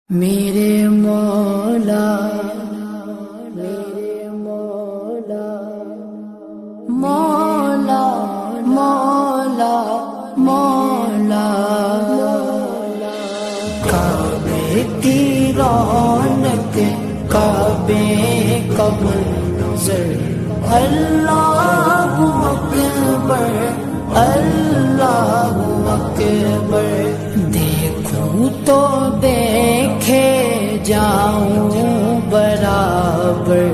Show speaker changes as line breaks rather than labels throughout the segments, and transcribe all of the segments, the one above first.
میرے مولا میرے مولا مولا مولا مولا کعبے کی رونق کعبے کا منظر اللہ اکبر اللہ اکبر دیکھوں تو دیکھے جاؤں برابر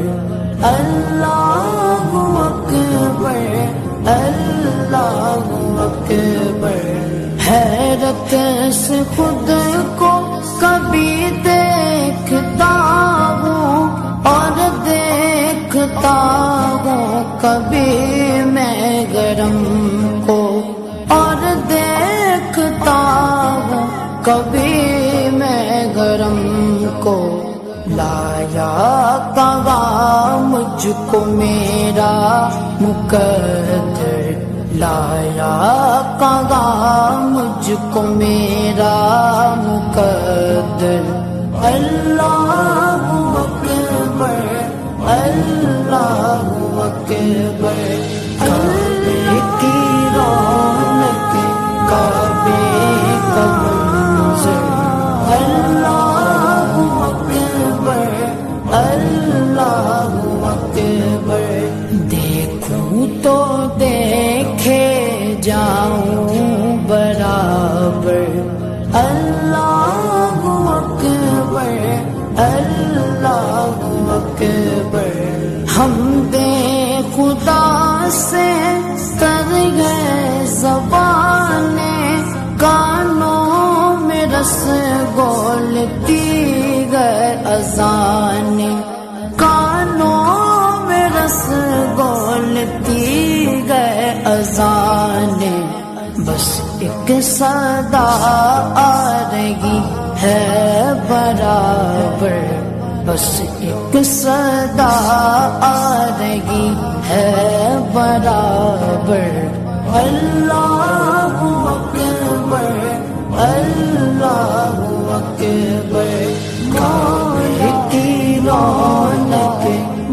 اللہ اکبر اللہ اکبر حیرت سے خود کو کبھی دیکھتا ہوں اور دیکھتا ہوں کبھی میں گرم کو اور دیکھتا ہوں کبھی میں گرم کو لایا کہاں مجھ کو میرا مقدر لایا کہاں مجھ کو میرا مقدر اللہ اکبر اللہ اکبر کعبے کی رونق کعبے کا منظر اللہ اکبر اللہ اکبر دیکھوں تو دیکھے جاؤں برابر اللہ اکبر اللہ اکبر حمد خدا سے تر گئے زبانیں کانوں میں رس گولتی گئے اذانیں کانوں میں رس گولتی گئے اذانیں بس ایک صدا آ رہی ہے برابر بس ایک صدا آ رہی ہے برابر اللہ اکبر اللہ اکبر کعبے کی رونق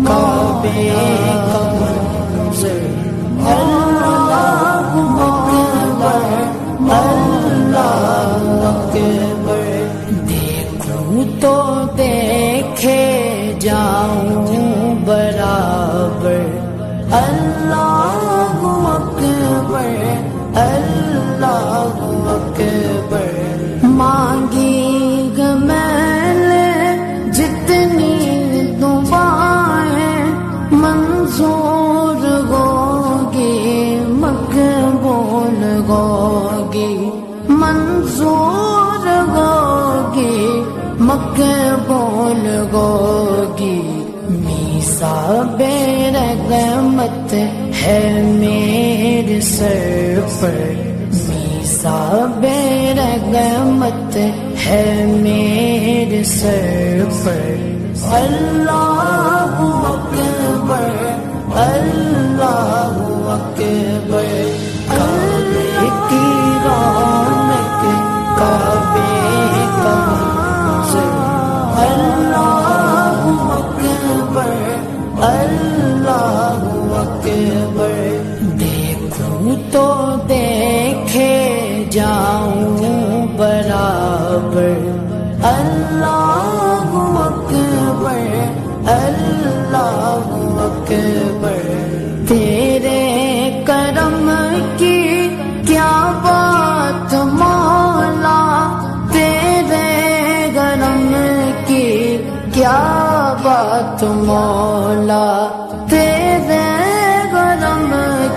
کعبے کا منظر اللہ اکبر اللہ اکبر دیکھوں تو دیکھے جاؤں برابر اللہ اکبر اللہ اکبر مانگی گا میں نے جتنی دعائیں منظور ہوگی مقبول ہوگی منظور ہوگی مقبول ہوگی میثاق رحمت ہے میرے سر پر میثاق رحمت ہے میرے سر پر اللہ اکبر اللہ اکبر کعبے کی رونق کعبے کا منظر اللہ اکبر اللہ اکبر دیکھوں تو دیکھے جاؤں برابر اللہ اکبر اللہ اکبر تیرے کرم کی کیا بات مولا تیرے کرم کی کیا بات مولا تیرے کرم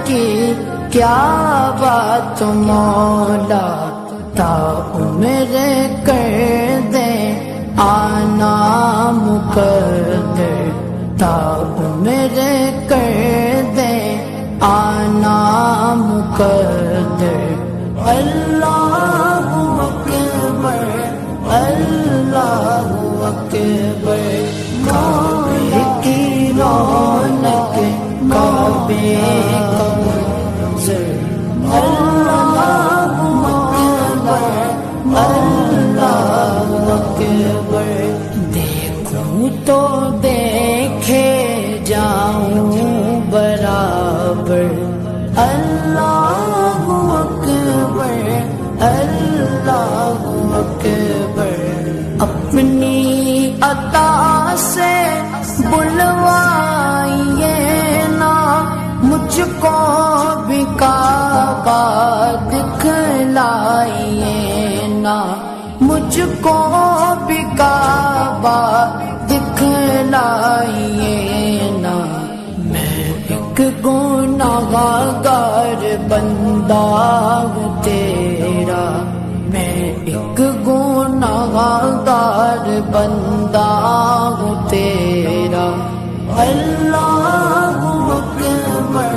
کی کیا بات مولا تا عمر کر دے آنا مقدر تا عمر کر دے آنا مقدر اللہ اکبر اللہ اکبر کعبے کی رونق کعبے کا منظر اللہ اکبر اللہ اکبر عطا سے بلوائیے نا، مجھ کو بھی کعبہ دکھلائیے نا، مجھ کو بھی کعبہ دکھلائیے نا، میں ایک گنہگار بندہ ہوں تیرا، میں ایک گنہگار بندہ ہوں تیرا، اللہ اکبر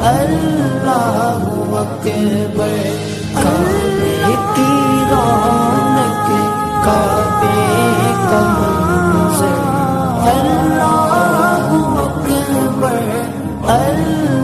اللہ اکبر، کعبے کی رونق کعبے کا منظر، اللہ اکبر اللہ